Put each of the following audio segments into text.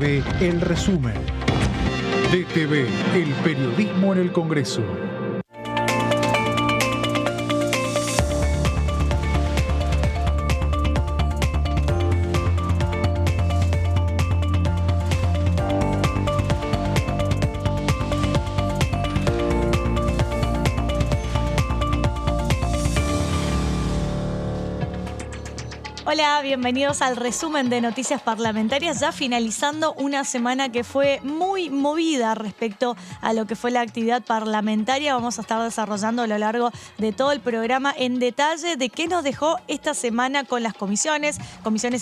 El resumen. DTV, el periodismo en el Congreso. Hola, bienvenidos al resumen de noticias parlamentarias, ya finalizando una semana que fue muy movida respecto a lo que fue la actividad parlamentaria. Vamos a estar desarrollando a lo largo de todo el programa en detalle de qué nos dejó esta semana con las comisiones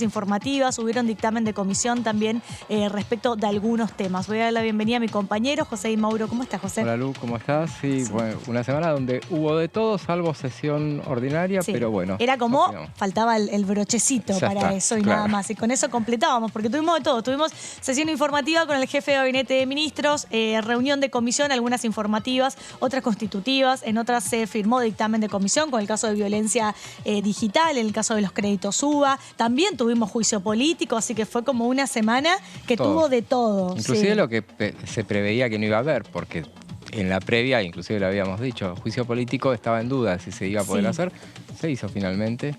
informativas, hubieron dictamen de comisión también respecto de algunos temas. Voy a dar la bienvenida a mi compañero José Di Mauro. ¿Cómo estás, José? Hola, Lu, ¿cómo estás? Sí, bueno, una semana donde hubo de todo, salvo sesión ordinaria, Sí. pero bueno. Era como, faltaba el brochecito para está, eso y claro. nada más. Y con eso completábamos, porque tuvimos de todo. Tuvimos sesión informativa con el jefe de gabinete de ministros, reunión de comisión, algunas informativas, otras constitutivas. En otras se firmó dictamen de comisión con el caso de violencia digital, en el caso de los créditos UBA. También tuvimos juicio político, así que fue como una semana que tuvo de todo. Inclusive sí. lo que se preveía que no iba a haber, porque en la previa, inclusive lo habíamos dicho, juicio político estaba en duda si se iba a poder hacer. Se hizo finalmente,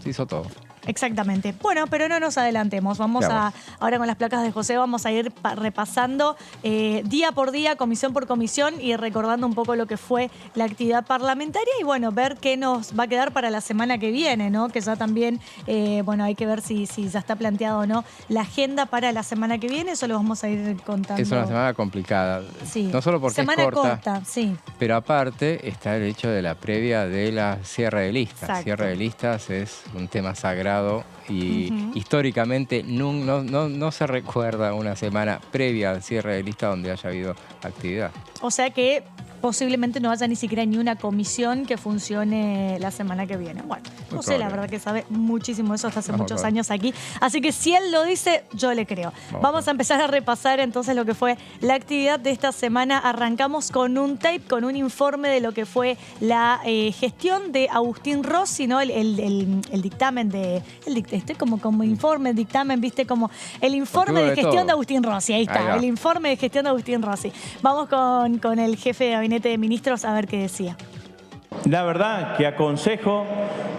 se hizo todo. Exactamente. Bueno, pero no nos adelantemos. Ahora con las placas de José vamos a ir repasando día por día, comisión por comisión y recordando un poco lo que fue la actividad parlamentaria y bueno, ver qué nos va a quedar para la semana que viene, ¿no? Que ya también, bueno, hay que ver si ya está planteado o no la agenda para la semana que viene. Eso lo vamos a ir contando. Es una semana complicada. Sí. No solo porque semana es corta, sí. Pero aparte está el hecho de la previa de la cierre de listas. Exacto. Cierre de listas es un tema sagrado y históricamente no se recuerda una semana previa al cierre de lista donde haya habido actividad. O sea que posiblemente no haya ni siquiera ni una comisión que funcione la semana que viene. Bueno, no sé, la verdad que sabe muchísimo eso hasta hace muchos años aquí. Así que si él lo dice, yo le creo. Vamos a empezar a repasar entonces lo que fue la actividad de esta semana. Arrancamos con un tape, con un informe de lo que fue la gestión de Agustín Rossi, ¿no? El dictamen de... como informe, dictamen, viste, como el informe de gestión de Agustín Rossi. Ahí está, el informe de gestión de Agustín Rossi. Vamos con el jefe de gabinete de ministros a ver qué decía. La verdad que aconsejo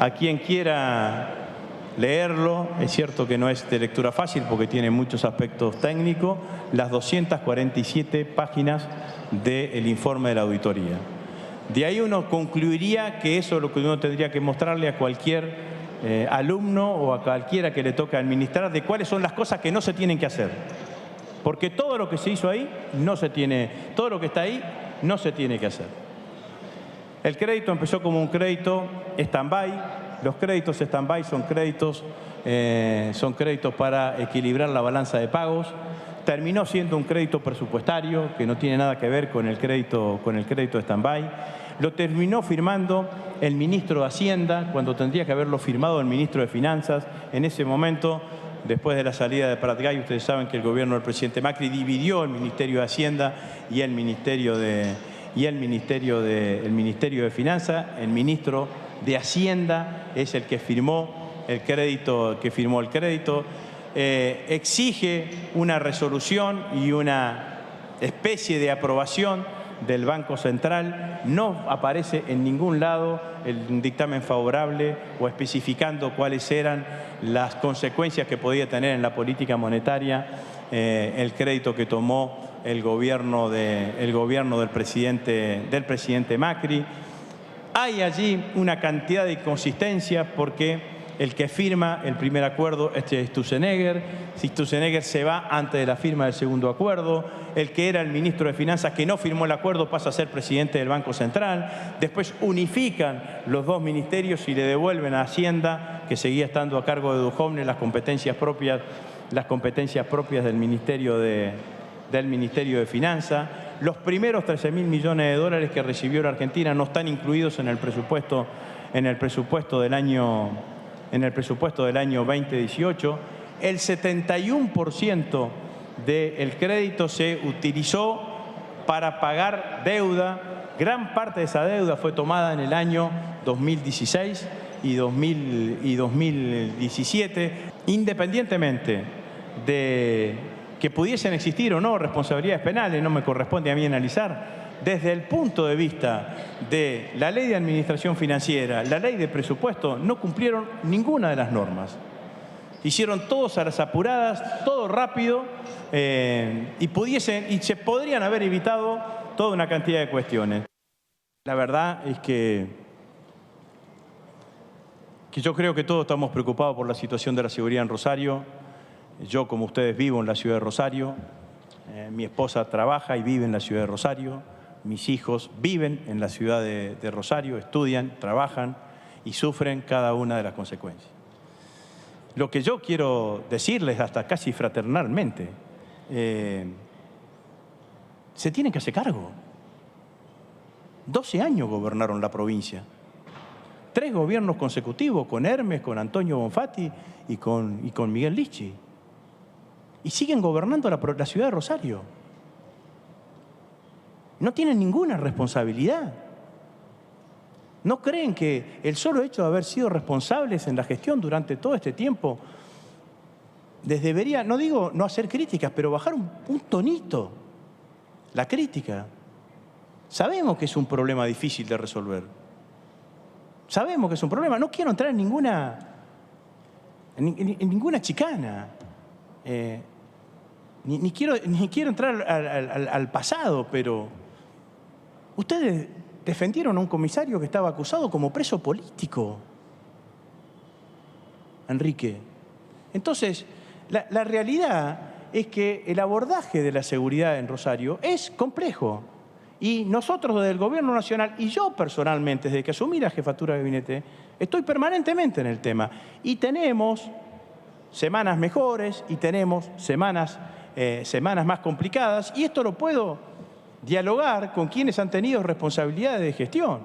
a quien quiera leerlo, es cierto que no es de lectura fácil porque tiene muchos aspectos técnicos, las 247 páginas del informe de la auditoría. De ahí uno concluiría que eso es lo que uno tendría que mostrarle a cualquier alumno o a cualquiera que le toque administrar, de cuáles son las cosas que no se tienen que hacer. Porque todo lo que se hizo ahí todo lo que está ahí no se tiene que hacer. El crédito empezó como un crédito stand-by. Los créditos stand-by son créditos para equilibrar la balanza de pagos. Terminó siendo un crédito presupuestario que no tiene nada que ver con el crédito stand-by. Lo terminó firmando el ministro de Hacienda cuando tendría que haberlo firmado el ministro de Finanzas. En ese momento, después de la salida de Pratgay, ustedes saben que el gobierno del presidente Macri dividió el Ministerio de Hacienda y el Ministerio de Finanzas. El ministro de Hacienda es el que firmó el crédito, exige una resolución y una especie de aprobación del Banco Central. No aparece en ningún lado el dictamen favorable o especificando cuáles eran las consecuencias que podía tener en la política monetaria el crédito que tomó el gobierno del presidente Macri. Hay allí una cantidad de inconsistencias porque el que firma el primer acuerdo es Sturzenegger. Sturzenegger se va antes de la firma del segundo acuerdo. El que era el ministro de Finanzas que no firmó el acuerdo pasa a ser presidente del Banco Central. Después unifican los dos ministerios y le devuelven a Hacienda, que seguía estando a cargo de Duhovne, las competencias propias del Ministerio de Finanzas. Los primeros 13.000 millones de dólares que recibió la Argentina no están incluidos en el presupuesto del año 2018. El 71% del crédito se utilizó para pagar deuda. Gran parte de esa deuda fue tomada en el año 2016 y 2017, independientemente de que pudiesen existir o no responsabilidades penales, no me corresponde a mí analizar. Desde el punto de vista de la ley de administración financiera, la ley de presupuesto, no cumplieron ninguna de las normas. Hicieron todos a las apuradas, todo rápido, y se podrían haber evitado toda una cantidad de cuestiones. La verdad es que yo creo que todos estamos preocupados por la situación de la seguridad en Rosario. Yo, como ustedes, vivo en la ciudad de Rosario. Mi esposa trabaja y vive en la ciudad de Rosario. Mis hijos viven en la ciudad de Rosario, estudian, trabajan y sufren cada una de las consecuencias. Lo que yo quiero decirles, hasta casi fraternalmente, se tienen que hacer cargo. 12 años gobernaron la provincia. 3 gobiernos consecutivos, con Hermes, con Antonio Bonfatti y con Miguel Lichi. Y siguen gobernando la ciudad de Rosario. No tienen ninguna responsabilidad. ¿No creen que el solo hecho de haber sido responsables en la gestión durante todo este tiempo les debería, no digo no hacer críticas, pero bajar un tonito la crítica? Sabemos que es un problema difícil de resolver. Sabemos que es un problema. No quiero entrar en ninguna chicana. Ni quiero entrar al pasado, pero ustedes defendieron a un comisario que estaba acusado como preso político, Enrique. Entonces, la realidad es que el abordaje de la seguridad en Rosario es complejo. Y nosotros desde el Gobierno Nacional, y yo personalmente, desde que asumí la jefatura de gabinete, estoy permanentemente en el tema. Y tenemos semanas mejores y tenemos semanas más complicadas. Y esto lo puedo dialogar con quienes han tenido responsabilidades de gestión.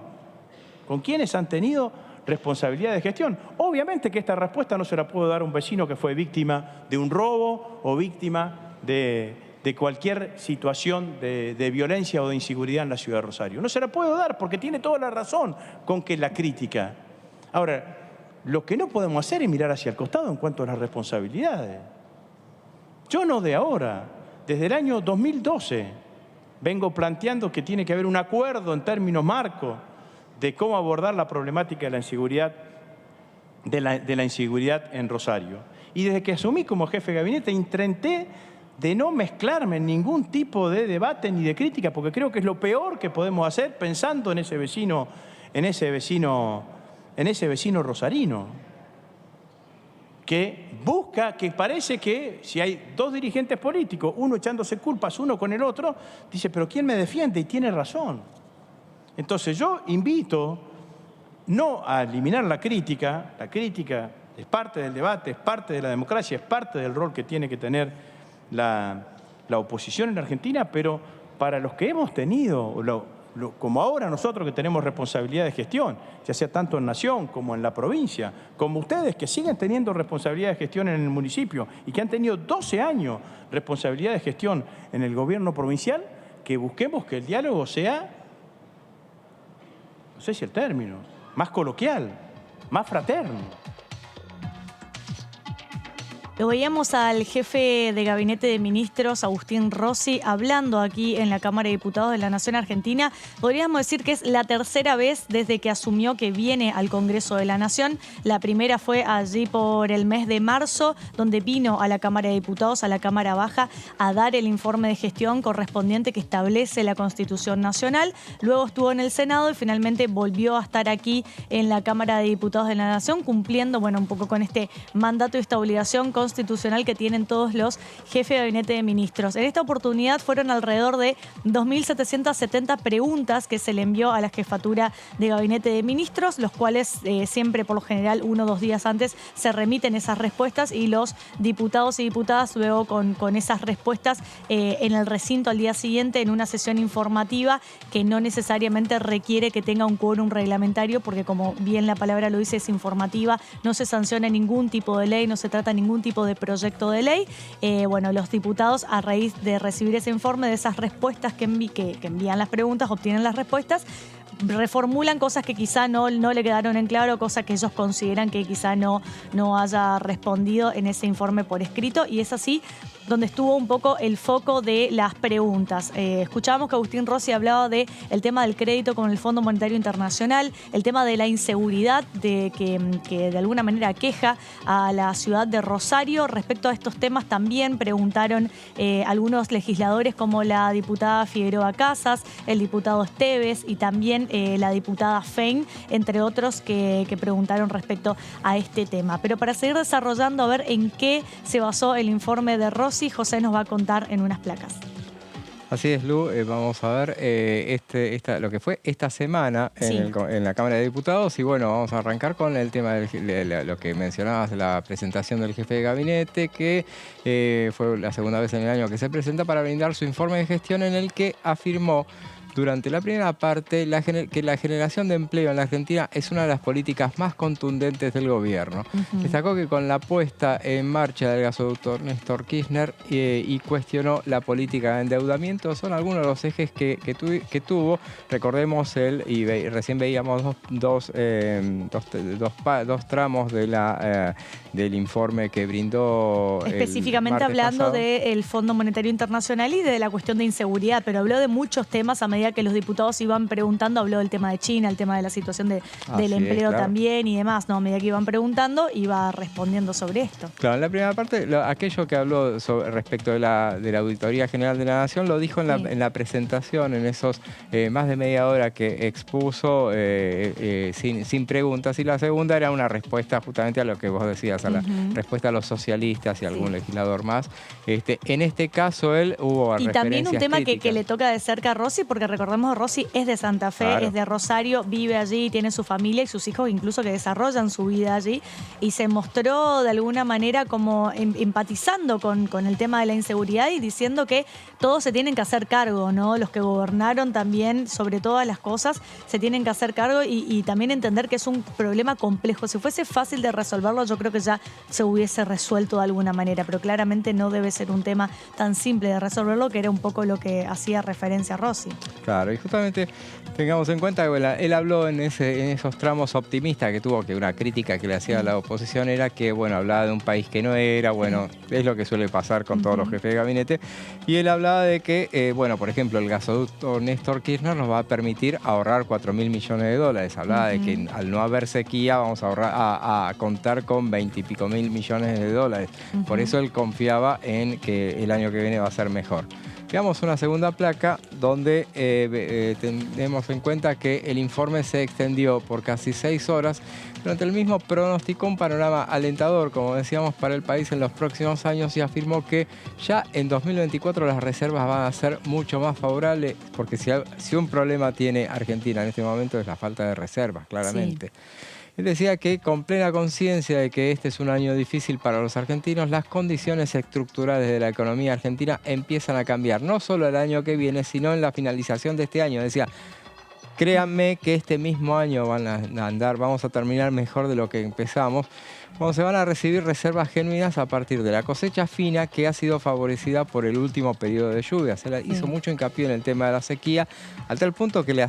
Con quienes han tenido responsabilidades de gestión. Obviamente que esta respuesta no se la puedo dar a un vecino que fue víctima de un robo o víctima de cualquier situación de violencia o de inseguridad en la ciudad de Rosario. No se la puedo dar porque tiene toda la razón con que la crítica. Ahora, lo que no podemos hacer es mirar hacia el costado en cuanto a las responsabilidades. Yo no de ahora, desde el año 2012, vengo planteando que tiene que haber un acuerdo en términos marcos de cómo abordar la problemática de la inseguridad, de la inseguridad en Rosario. Y desde que asumí como jefe de gabinete intenté de no mezclarme en ningún tipo de debate ni de crítica, porque creo que es lo peor que podemos hacer pensando en ese vecino rosarino, que busca, que parece que si hay 2 dirigentes políticos, uno echándose culpas uno con el otro, dice, pero ¿quién me defiende? Y tiene razón. Entonces yo invito no a eliminar la crítica es parte del debate, es parte de la democracia, es parte del rol que tiene que tener la oposición en Argentina, pero para los que hemos tenido, como ahora nosotros que tenemos responsabilidad de gestión, ya sea tanto en Nación como en la provincia, como ustedes que siguen teniendo responsabilidad de gestión en el municipio y que han tenido 12 años responsabilidad de gestión en el gobierno provincial, que busquemos que el diálogo sea, no sé si el término, más coloquial, más fraterno. Lo veíamos al jefe de Gabinete de Ministros, Agustín Rossi, hablando aquí en la Cámara de Diputados de la Nación Argentina. Podríamos decir que es la tercera vez desde que asumió que viene al Congreso de la Nación. La primera fue allí por el mes de marzo, donde vino a la Cámara de Diputados, a la Cámara Baja, a dar el informe de gestión correspondiente que establece la Constitución Nacional. Luego estuvo en el Senado y finalmente volvió a estar aquí en la Cámara de Diputados de la Nación, cumpliendo, un poco con este mandato y esta obligación constitucional que tienen todos los jefes de gabinete de ministros. En esta oportunidad fueron alrededor de 2.770 preguntas que se le envió a la jefatura de gabinete de ministros, los cuales siempre, por lo general, 1 o 2 días antes se remiten esas respuestas y los diputados y diputadas luego con esas respuestas en el recinto al día siguiente en una sesión informativa que no necesariamente requiere que tenga un quórum reglamentario porque, como bien la palabra lo dice, es informativa, no se sanciona ningún tipo de ley, no se trata ningún tipo de proyecto de ley. Los diputados, a raíz de recibir ese informe, de esas respuestas que envían las preguntas, obtienen las respuestas, reformulan cosas que quizá no le quedaron en claro, cosas que ellos consideran que quizá no haya respondido en ese informe por escrito, y es así donde estuvo un poco el foco de las preguntas. Escuchábamos que Agustín Rossi hablaba del tema del crédito con el Fondo Monetario Internacional, el tema de la inseguridad que de alguna manera aqueja a la ciudad de Rosario. Respecto a estos temas también preguntaron algunos legisladores como la diputada Figueroa Casas, el diputado Esteves y también la diputada Fein, entre otros que preguntaron respecto a este tema. Pero para seguir desarrollando, a ver en qué se basó el informe de Rossi, José nos va a contar en unas placas. Así es, Lu. Vamos a ver lo que fue esta semana en la Cámara de Diputados. Y bueno, vamos a arrancar con el tema de lo que mencionabas, la presentación del jefe de gabinete, que fue la segunda vez en el año que se presenta para brindar su informe de gestión, en el que afirmó durante la primera parte que la generación de empleo en la Argentina es una de las políticas más contundentes del gobierno. Destacó que con la puesta en marcha del gasoducto Néstor Kirchner y cuestionó la política de endeudamiento. Son algunos de los ejes que tuvo. Recordemos recién veíamos dos tramos del informe que brindó específicamente hablando del Fondo Monetario Internacional y de la cuestión de inseguridad, pero habló de muchos temas a medida que los diputados iban preguntando. Habló del tema de China, el tema de la situación del empleo también y demás, ¿no? A medida que iban preguntando, iba respondiendo sobre esto. Claro, en la primera parte, aquello que habló respecto de la Auditoría General de la Nación, lo dijo en la presentación, en esos más de media hora que expuso sin preguntas. Y la segunda era una respuesta justamente a lo que vos decías, a la respuesta a los socialistas y a algún legislador más. En este caso, hubo referencias. Y también un tema que le toca de cerca a Rossi, porque recordemos, Rossi es de Santa Fe, claro, es de Rosario, vive allí, tiene su familia y sus hijos incluso que desarrollan su vida allí, y se mostró de alguna manera como empatizando con el tema de la inseguridad y diciendo que todos se tienen que hacer cargo, ¿no? Los que gobernaron también, sobre todas las cosas, se tienen que hacer cargo y también entender que es un problema complejo. Si fuese fácil de resolverlo, yo creo que ya se hubiese resuelto de alguna manera, pero claramente no debe ser un tema tan simple de resolverlo, que era un poco lo que hacía referencia a Rossi. Claro, y justamente tengamos en cuenta que él habló en esos tramos optimistas que tuvo, que una crítica que le hacía a la oposición era que, bueno, hablaba de un país que no era, bueno, es lo que suele pasar con todos los jefes de gabinete, y él hablaba de que, bueno, por ejemplo, el gasoducto Néstor Kirchner nos va a permitir ahorrar 4.000 millones de dólares. Hablaba de que al no haber sequía vamos a contar con 20 y pico mil millones de dólares. Por eso él confiaba en que el año que viene va a ser mejor. Veamos una segunda placa donde tenemos en cuenta que el informe se extendió por casi 6 horas. Durante el mismo pronosticó un panorama alentador, como decíamos, para el país en los próximos años, y afirmó que ya en 2024 las reservas van a ser mucho más favorables, porque si un problema tiene Argentina en este momento es la falta de reservas, claramente. Sí. Él decía que con plena conciencia de que este es un año difícil para los argentinos, las condiciones estructurales de la economía argentina empiezan a cambiar, no solo el año que viene, sino en la finalización de este año. Decía, créanme que este mismo año vamos a terminar mejor de lo que empezamos, cuando se van a recibir reservas genuinas a partir de la cosecha fina, que ha sido favorecida por el último periodo de lluvias. Se hizo mucho hincapié en el tema de la sequía, al tal punto que le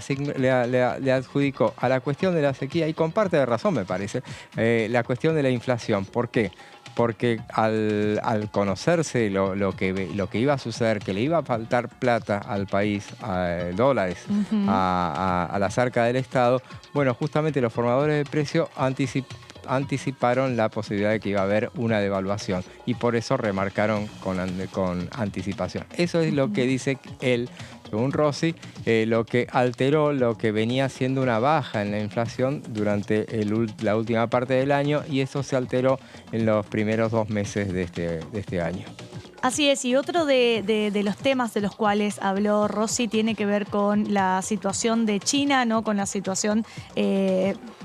adjudicó a la cuestión de la sequía, y con parte de razón me parece, la cuestión de la inflación. ¿Por qué? Porque al conocerse lo que iba a suceder, que le iba a faltar plata al país, dólares, a las arcas del Estado, bueno, justamente los formadores de precio anticiparon la posibilidad de que iba a haber una devaluación, y por eso remarcaron con anticipación. Eso es lo que dice él, según Rossi, lo que alteró lo que venía siendo una baja en la inflación durante la última parte del año, y eso se alteró en los primeros 2 meses de este año. Así es, y otro de los temas de los cuales habló Rossi tiene que ver con la situación de China, ¿no? Con la situación,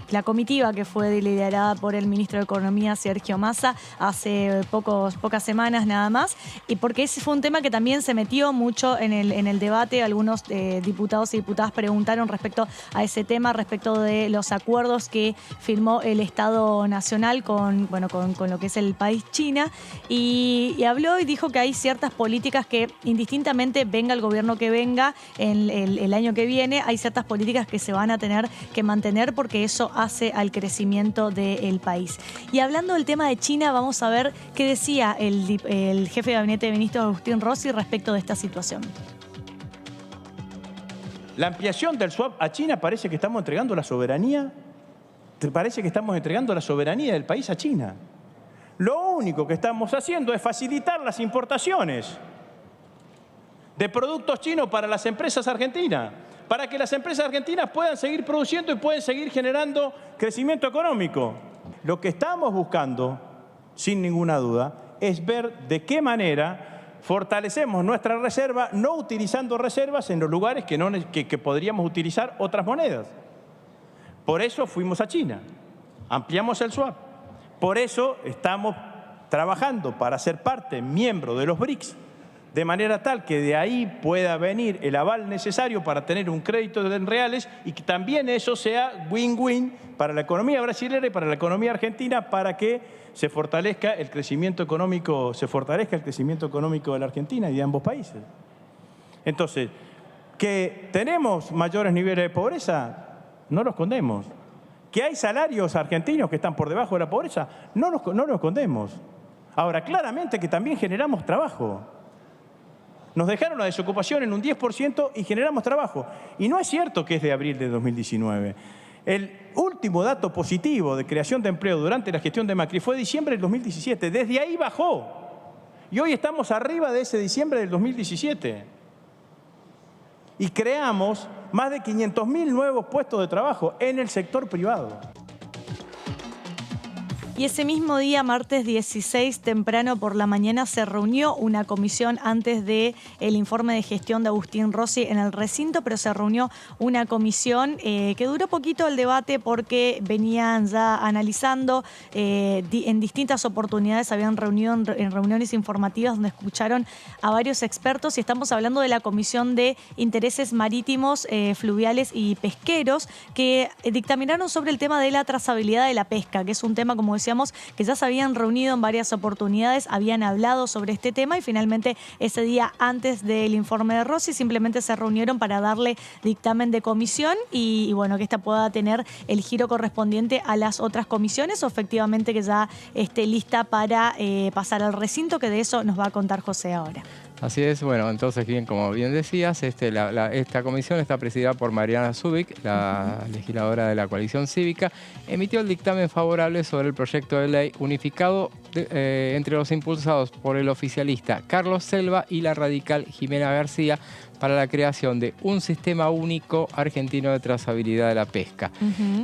la comitiva que fue liderada por el ministro de Economía, Sergio Massa, hace pocas semanas nada más, y porque ese fue un tema que también se metió mucho en el debate. Algunos diputados y diputadas preguntaron respecto a ese tema, respecto de los acuerdos que firmó el Estado Nacional con lo que es el país China, y habló y dijo que hay ciertas políticas que, indistintamente venga el gobierno que venga el año que viene, hay ciertas políticas que se van a tener que mantener, porque eso hace al crecimiento del país. Y hablando del tema de China, vamos a ver qué decía el jefe de gabinete de ministros, Agustín Rossi, respecto de esta situación. La ampliación del swap a China parece que estamos entregando la soberanía. Parece que estamos entregando la soberanía del país a China. Lo único que estamos haciendo es facilitar las importaciones de productos chinos para las empresas argentinas, para que las empresas argentinas puedan seguir produciendo y puedan seguir generando crecimiento económico. Lo que estamos buscando, sin ninguna duda, es ver de qué manera fortalecemos nuestra reserva, no utilizando reservas en los lugares que podríamos utilizar otras monedas. Por eso fuimos a China, ampliamos el swap. Por eso estamos trabajando para ser parte, miembro de los BRICS, de manera tal que de ahí pueda venir el aval necesario para tener un crédito en reales y que también eso sea win-win para la economía brasileña y para la economía argentina, para que se fortalezca el crecimiento económico, de la Argentina y de ambos países. Entonces, que tenemos mayores niveles de pobreza, no lo escondemos. Que hay salarios argentinos que están por debajo de la pobreza, no lo escondemos. Ahora, claramente que también generamos trabajo. Nos dejaron la desocupación en un 10% y generamos trabajo. Y no es cierto que es de abril de 2019. El último dato positivo de creación de empleo durante la gestión de Macri fue diciembre del 2017. Desde ahí bajó. Y hoy estamos arriba de ese diciembre del 2017. Y creamos más de 500.000 nuevos puestos de trabajo en el sector privado. Y ese mismo día, martes 16, temprano por la mañana, se reunió una comisión antes del informe de gestión de Agustín Rossi en el recinto, pero se reunió una comisión que duró poquito el debate porque venían ya analizando en distintas oportunidades, habían reunido en reuniones informativas donde escucharon a varios expertos y estamos hablando de la Comisión de Intereses Marítimos, Fluviales y Pesqueros que dictaminaron sobre el tema de la trazabilidad de la pesca, que es un tema, como decíamos, que ya se habían reunido en varias oportunidades, habían hablado sobre este tema y finalmente ese día antes del informe de Rossi simplemente se reunieron para darle dictamen de comisión y bueno, que esta pueda tener el giro correspondiente a las otras comisiones o efectivamente que ya esté lista para pasar al recinto, que de eso nos va a contar José ahora. Así es, bueno, entonces, bien, como bien decías, esta comisión está presidida por Mariana Zubik, la legisladora de la coalición cívica, emitió el dictamen favorable sobre el proyecto de ley unificado entre los impulsados por el oficialista Carlos Selva y la radical Jimena García para la creación de un sistema único argentino de trazabilidad de la pesca.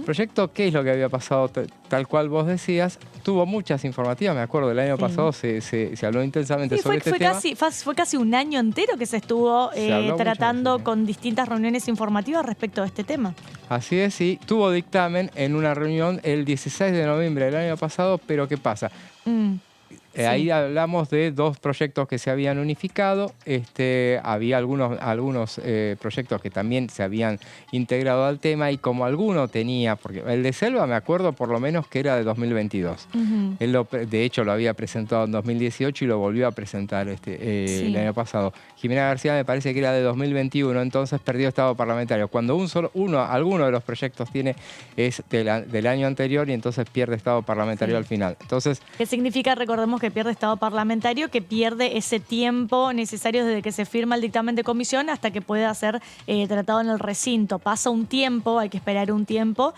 Proyecto, ¿qué es lo que había pasado? Tal cual vos decías, tuvo muchas informativas, me acuerdo, el año pasado se habló intensamente sobre este tema. Fue casi un año entero que se estuvo tratando mucho, con distintas reuniones informativas respecto a este tema. Así es, sí. Tuvo dictamen en una reunión el 16 de noviembre del año pasado, pero ¿qué pasa? Sí. Ahí hablamos de dos proyectos que se habían unificado. Había algunos proyectos que también se habían integrado al tema y como alguno tenía, porque el de Selva me acuerdo por lo menos que era de 2022. Él de hecho lo había presentado en 2018 y lo volvió a presentar el año pasado. Jimena García me parece que era de 2021, entonces perdió estado parlamentario. Cuando alguno de los proyectos es del año anterior y entonces pierde estado parlamentario al final. Entonces, ¿qué significa? Recordemos que pierde estado parlamentario, que pierde ese tiempo necesario desde que se firma el dictamen de comisión hasta que pueda ser tratado en el recinto. Pasa un tiempo, hay que esperar un tiempo.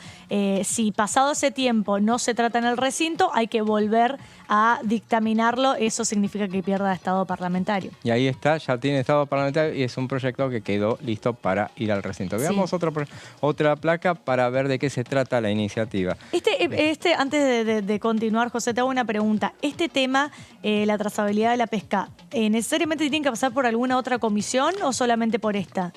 Si pasado ese tiempo no se trata en el recinto, hay que volver a dictaminarlo. Eso significa que pierda estado parlamentario. Y ahí está, ya tiene estado parlamentario y es un proyecto que quedó listo para ir al recinto. Veamos otra placa para ver de qué se trata la iniciativa. Antes de continuar, José, te hago una pregunta. Este tema, la trazabilidad de la pesca, ¿necesariamente tiene que pasar por alguna otra comisión o solamente por esta?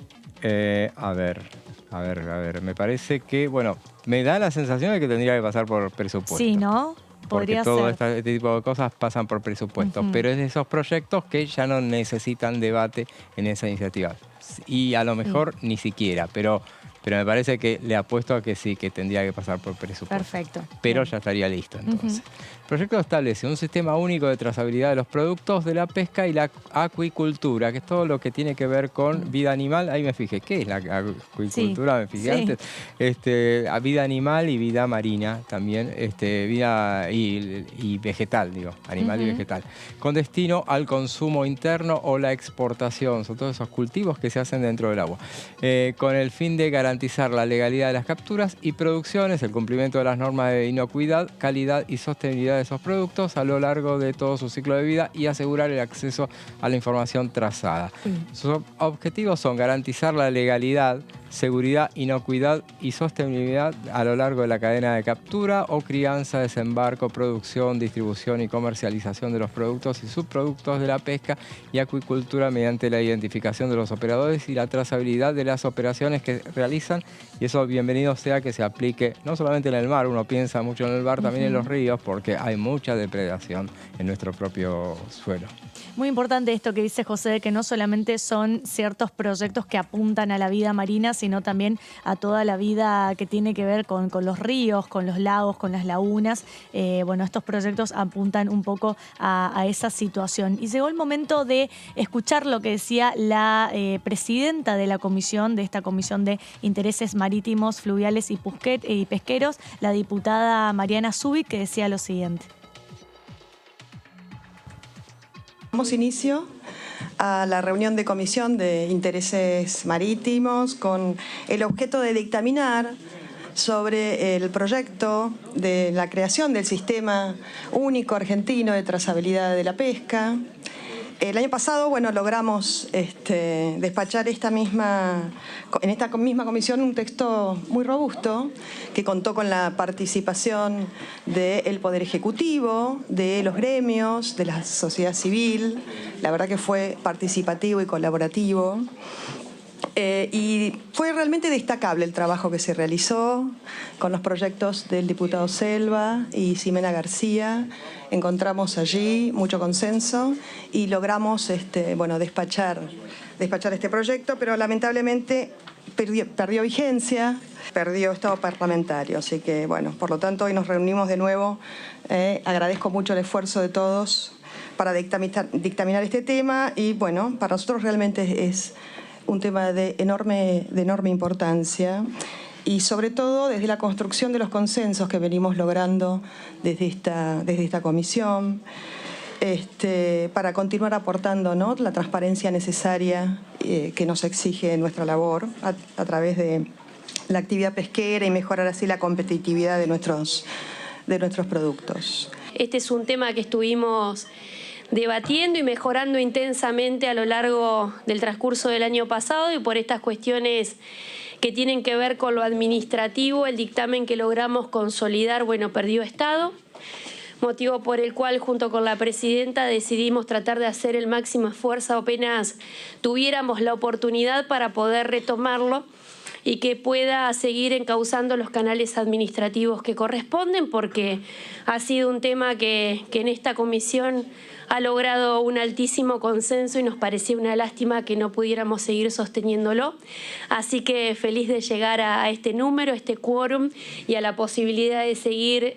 A ver, me parece que, bueno, me da la sensación de que tendría que pasar por presupuesto. Sí, ¿no? Porque todo este tipo de cosas pasan por presupuesto, pero es de esos proyectos que ya no necesitan debate en esa iniciativa. y a lo mejor ni siquiera, pero me parece que le apuesto a que sí, que tendría que pasar por presupuesto. Perfecto. Pero Bien. ya estaría listo entonces. El proyecto establece un sistema único de trazabilidad de los productos de la pesca y la acuicultura, que es todo lo que tiene que ver con vida animal. Ahí me fijé, ¿qué es la acuicultura? Me fijé antes. A vida animal y vida marina también, vida y vegetal, digo, animal y vegetal, con destino al consumo interno o la exportación. Son todos esos cultivos que se hacen dentro del agua, con el fin de garantizar la legalidad de las capturas y producciones, el cumplimiento de las normas de inocuidad, calidad y sostenibilidad de esos productos a lo largo de todo su ciclo de vida y asegurar el acceso a la información trazada. Sus objetivos son garantizar la legalidad, seguridad, inocuidad y sostenibilidad a lo largo de la cadena de captura o crianza, desembarco, producción, distribución y comercialización de los productos y subproductos de la pesca y acuicultura mediante la identificación de los operadores y la trazabilidad de las operaciones que realizan. Y eso, bienvenido sea que se aplique no solamente en el mar, uno piensa mucho en el mar, también en los ríos, porque hay mucha depredación en nuestro propio suelo. Muy importante esto que dice José, de que no solamente son ciertos proyectos que apuntan a la vida marina, sino también a toda la vida que tiene que ver con los ríos, con los lagos, con las lagunas. Estos proyectos apuntan un poco a esa situación. Y llegó el momento de escuchar lo que decía la presidenta de la comisión, de esta Comisión de Intereses Marítimos, Fluviales y Pesqueros, la diputada Mariana Zubik, que decía lo siguiente. Damos inicio a la reunión de Comisión de Intereses Marítimos con el objeto de dictaminar sobre el proyecto de la creación del Sistema Único Argentino de Trazabilidad de la Pesca. El año pasado, logramos despachar en esta misma comisión un texto muy robusto que contó con la participación del Poder Ejecutivo, de los gremios, de la sociedad civil. La verdad que fue participativo y colaborativo. Y fue realmente destacable el trabajo que se realizó con los proyectos del diputado Selva y Ximena García. Encontramos allí mucho consenso y logramos despachar este proyecto, pero lamentablemente perdió vigencia, perdió estado parlamentario. Así que, por lo tanto, hoy nos reunimos de nuevo. Agradezco mucho el esfuerzo de todos para dictaminar este tema y, para nosotros realmente es un tema de enorme importancia y sobre todo desde la construcción de los consensos que venimos logrando desde esta comisión, para continuar aportando, ¿no?, la transparencia necesaria que nos exige nuestra labor a través de la actividad pesquera y mejorar así la competitividad de nuestros productos. Este es un tema que estuvimos debatiendo y mejorando intensamente a lo largo del transcurso del año pasado, y por estas cuestiones que tienen que ver con lo administrativo, el dictamen que logramos consolidar, perdió estado, motivo por el cual junto con la presidenta decidimos tratar de hacer el máximo esfuerzo apenas tuviéramos la oportunidad para poder retomarlo y que pueda seguir encauzando los canales administrativos que corresponden, porque ha sido un tema que en esta comisión ha logrado un altísimo consenso y nos parecía una lástima que no pudiéramos seguir sosteniéndolo. Así que feliz de llegar a este número, a este quórum y a la posibilidad de seguir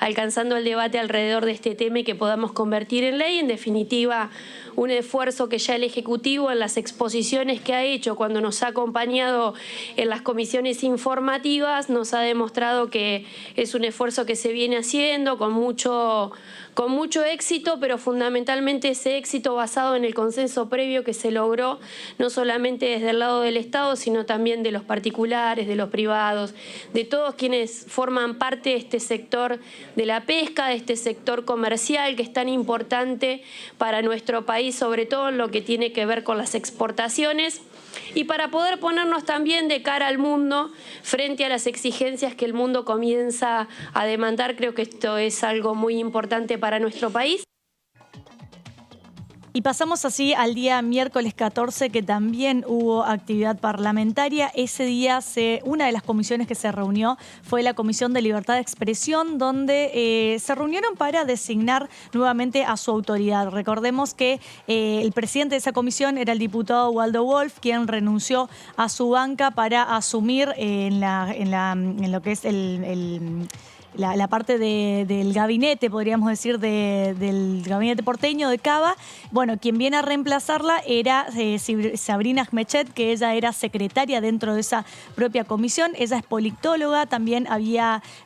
alcanzando el debate alrededor de este tema y que podamos convertir en ley. En definitiva, un esfuerzo que ya el Ejecutivo en las exposiciones que ha hecho cuando nos ha acompañado en las comisiones informativas nos ha demostrado que es un esfuerzo que se viene haciendo con mucho éxito, pero fundamentalmente ese éxito basado en el consenso previo que se logró no solamente desde el lado del Estado, sino también de los particulares, de los privados, de todos quienes forman parte de este sector de la pesca, de este sector comercial que es tan importante para nuestro país, sobre todo en lo que tiene que ver con las exportaciones, y para poder ponernos también de cara al mundo frente a las exigencias que el mundo comienza a demandar. Creo que esto es algo muy importante para nuestro país. Y pasamos así al día miércoles 14, que también hubo actividad parlamentaria. Ese día una de las comisiones que se reunió fue la Comisión de Libertad de Expresión, donde se reunieron para designar nuevamente a su autoridad. Recordemos que el presidente de esa comisión era el diputado Waldo Wolf, quien renunció a su banca para asumir en lo que es la parte del gabinete, podríamos decir, del gabinete porteño de Cava. Bueno, quien viene a reemplazarla era Sabrina Smechet, que ella era secretaria dentro de esa propia comisión. Ella es politóloga, también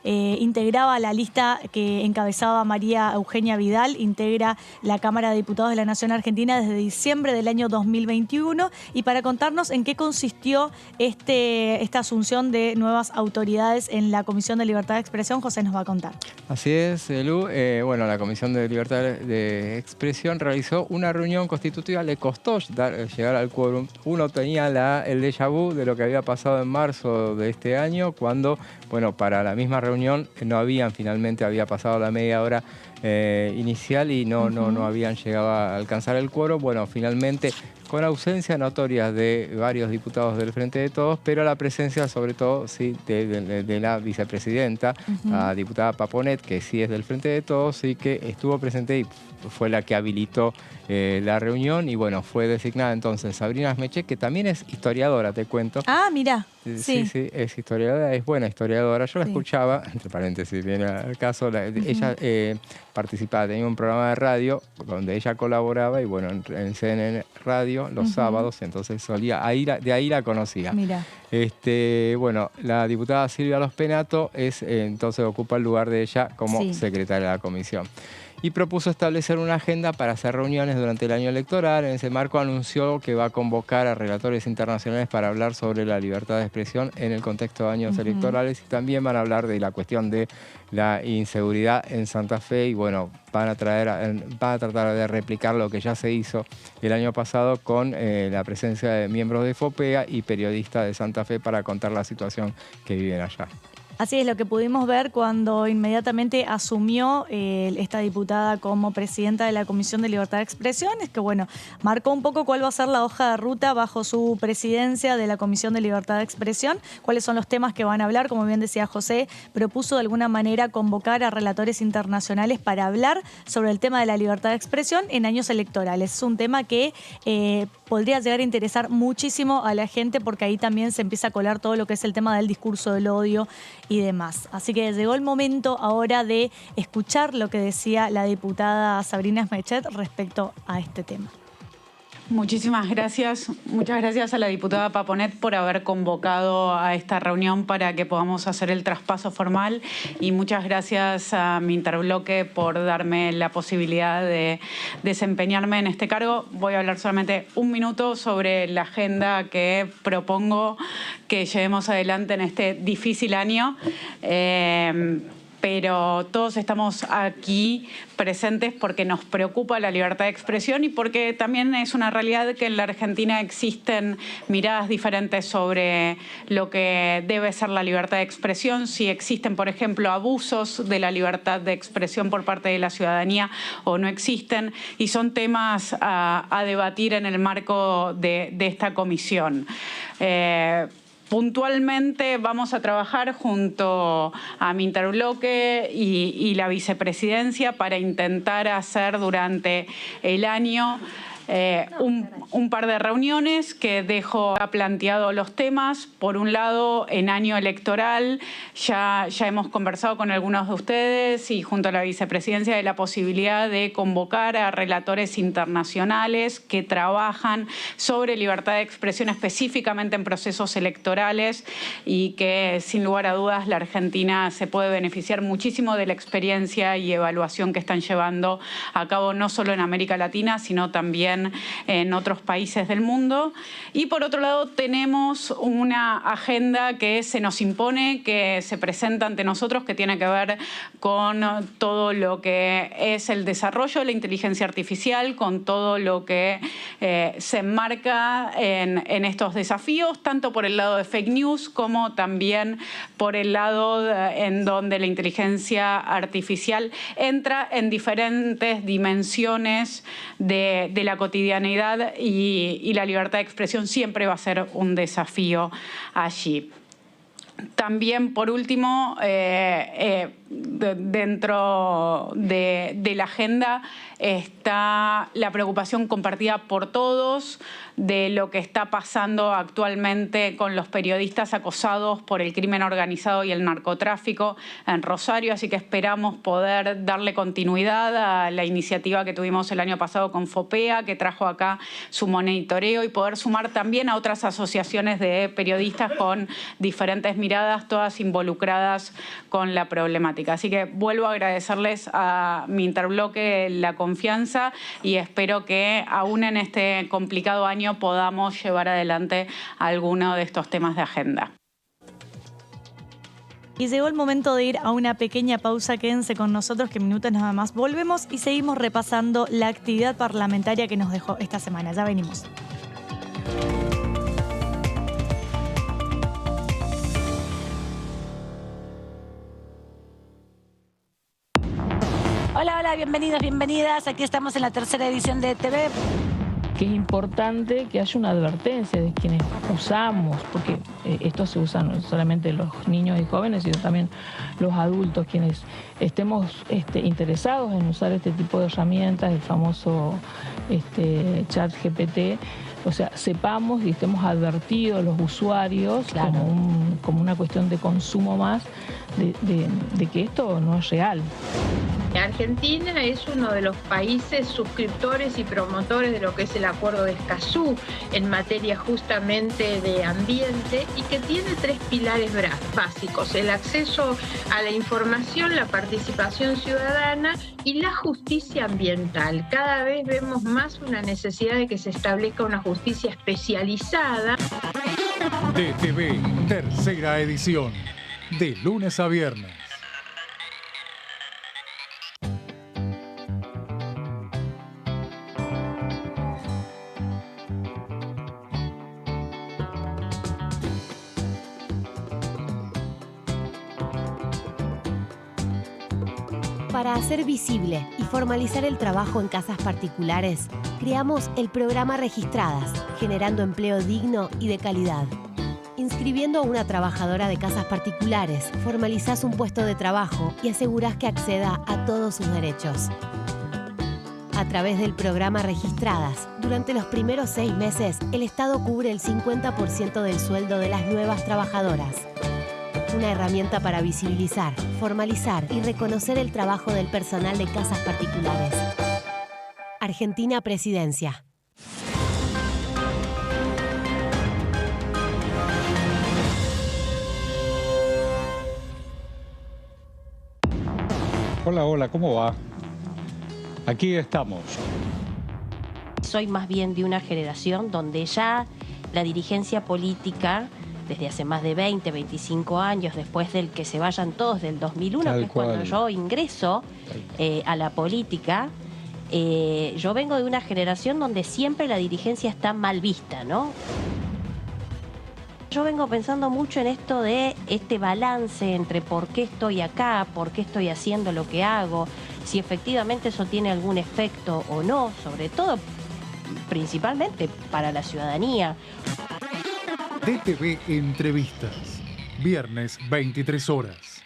integraba la lista que encabezaba María Eugenia Vidal, integra la Cámara de Diputados de la Nación Argentina desde diciembre del año 2021. Y para contarnos en qué consistió esta asunción de nuevas autoridades en la Comisión de Libertad de Expresión, José nos va a contar. Así es, Lu. Bueno, la Comisión de Libertad de Expresión realizó una reunión constitutiva. Le costó llegar al quórum. Uno tenía el déjà vu de lo que había pasado en marzo de este año, cuando, bueno, para la misma reunión finalmente había pasado la media hora inicial y no habían llegado a alcanzar el quórum. Bueno, finalmente, con ausencia notoria de varios diputados del Frente de Todos, pero la presencia sobre todo sí de la vicepresidenta, la diputada Paponet, que sí es del Frente de Todos, sí que estuvo presente y fue la que habilitó la reunión. Y bueno, fue designada entonces Sabrina Smechet, que también es historiadora, te cuento. Ah, mira. Sí, es historiadora, es buena historiadora. Yo la escuchaba, entre paréntesis, viene al caso, ella participaba, tenía un programa de radio donde ella colaboraba y bueno, en CNN Radio los sábados, entonces de ahí la conocía. Mira. Bueno, la diputada Silvia Los Penato entonces ocupa el lugar de ella como secretaria de la comisión. Y propuso establecer una agenda para hacer reuniones durante el año electoral. En ese marco anunció que va a convocar a relatores internacionales para hablar sobre la libertad de expresión en el contexto de años electorales, y también van a hablar de la cuestión de la inseguridad en Santa Fe y bueno, van a tratar de replicar lo que ya se hizo el año pasado con la presencia de miembros de FOPEA y periodistas de Santa Fe para contar la situación que viven allá. Así es, lo que pudimos ver cuando inmediatamente asumió esta diputada como presidenta de la Comisión de Libertad de Expresión, es que bueno, marcó un poco cuál va a ser la hoja de ruta bajo su presidencia de la Comisión de Libertad de Expresión, cuáles son los temas que van a hablar. Como bien decía José, propuso de alguna manera convocar a relatores internacionales para hablar sobre el tema de la libertad de expresión en años electorales. Es un tema que podría llegar a interesar muchísimo a la gente, porque ahí también se empieza a colar todo lo que es el tema del discurso del odio y demás. Así que llegó el momento ahora de escuchar lo que decía la diputada Sabrina Smechet respecto a este tema. Muchísimas gracias. Muchas gracias a la diputada Paponet por haber convocado a esta reunión para que podamos hacer el traspaso formal, y muchas gracias a mi interbloque por darme la posibilidad de desempeñarme en este cargo. Voy a hablar solamente un minuto sobre la agenda que propongo que llevemos adelante en este difícil año. Pero todos estamos aquí presentes porque nos preocupa la libertad de expresión y porque también es una realidad que en la Argentina existen miradas diferentes sobre lo que debe ser la libertad de expresión, si existen, por ejemplo, abusos de la libertad de expresión por parte de la ciudadanía o no existen, y son temas a debatir en el marco de esta comisión. Puntualmente vamos a trabajar junto a mi interbloque y la vicepresidencia para intentar hacer durante el año un par de reuniones que dejo planteado los temas. Por un lado, en año electoral ya hemos conversado con algunos de ustedes y junto a la vicepresidencia de la posibilidad de convocar a relatores internacionales que trabajan sobre libertad de expresión específicamente en procesos electorales, y que sin lugar a dudas la Argentina se puede beneficiar muchísimo de la experiencia y evaluación que están llevando a cabo no solo en América Latina, sino también también en otros países del mundo. Y por otro lado tenemos una agenda que se nos impone, que se presenta ante nosotros, que tiene que ver con todo lo que es el desarrollo de la inteligencia artificial, con todo lo que se enmarca en estos desafíos, tanto por el lado de fake news como también por el lado en donde la inteligencia artificial entra en diferentes dimensiones de la cotidianidad y la libertad de expresión siempre va a ser un desafío allí. También, por último, dentro de la agenda está la preocupación compartida por todos de lo que está pasando actualmente con los periodistas acosados por el crimen organizado y el narcotráfico en Rosario, así que esperamos poder darle continuidad a la iniciativa que tuvimos el año pasado con FOPEA, que trajo acá su monitoreo, y poder sumar también a otras asociaciones de periodistas con diferentes miradas, todas involucradas con la problemática. Así que vuelvo a agradecerles a mi interbloque la confianza y espero que aún en este complicado año podamos llevar adelante alguno de estos temas de agenda. Y llegó el momento de ir a una pequeña pausa. Quédense con nosotros, que minutos nada más volvemos y seguimos repasando la actividad parlamentaria que nos dejó esta semana. Ya venimos. Hola, hola, bienvenidos, bienvenidas. Aquí estamos en la tercera edición de TV. Que es importante que haya una advertencia de quienes usamos, porque esto se usa no solamente los niños y jóvenes, sino también los adultos, quienes estemos interesados en usar este tipo de herramientas, el famoso ChatGPT. O sea, sepamos y estemos advertidos los usuarios, claro, como una cuestión de consumo más, de que esto no es real. Argentina es uno de los países suscriptores y promotores de lo que es el Acuerdo de Escazú en materia justamente de ambiente, y que tiene 3 pilares básicos: el acceso a la información, la participación ciudadana y la justicia ambiental. Cada vez vemos más una necesidad de que se establezca una justicia especializada. DTV, tercera edición, de lunes a viernes. Para hacer visible y formalizar el trabajo en casas particulares, creamos el programa Registradas, generando empleo digno y de calidad. Inscribiendo a una trabajadora de casas particulares, formalizás un puesto de trabajo y asegurás que acceda a todos sus derechos. A través del programa Registradas, durante los primeros 6 meses, el Estado cubre el 50% del sueldo de las nuevas trabajadoras. Una herramienta para visibilizar, formalizar y reconocer el trabajo del personal de casas particulares. Argentina Presidencia. Hola, hola, ¿cómo va? Aquí estamos. Soy más bien de una generación donde ya la dirigencia política, desde hace más de 20, 25 años, después del que se vayan todos del 2001, que es cuando yo ingreso a la política, yo vengo de una generación donde siempre la dirigencia está mal vista, ¿no? Yo vengo pensando mucho en esto de este balance entre por qué estoy acá, por qué estoy haciendo lo que hago, si efectivamente eso tiene algún efecto o no, sobre todo, principalmente para la ciudadanía. DTV Entrevistas, viernes 23 horas.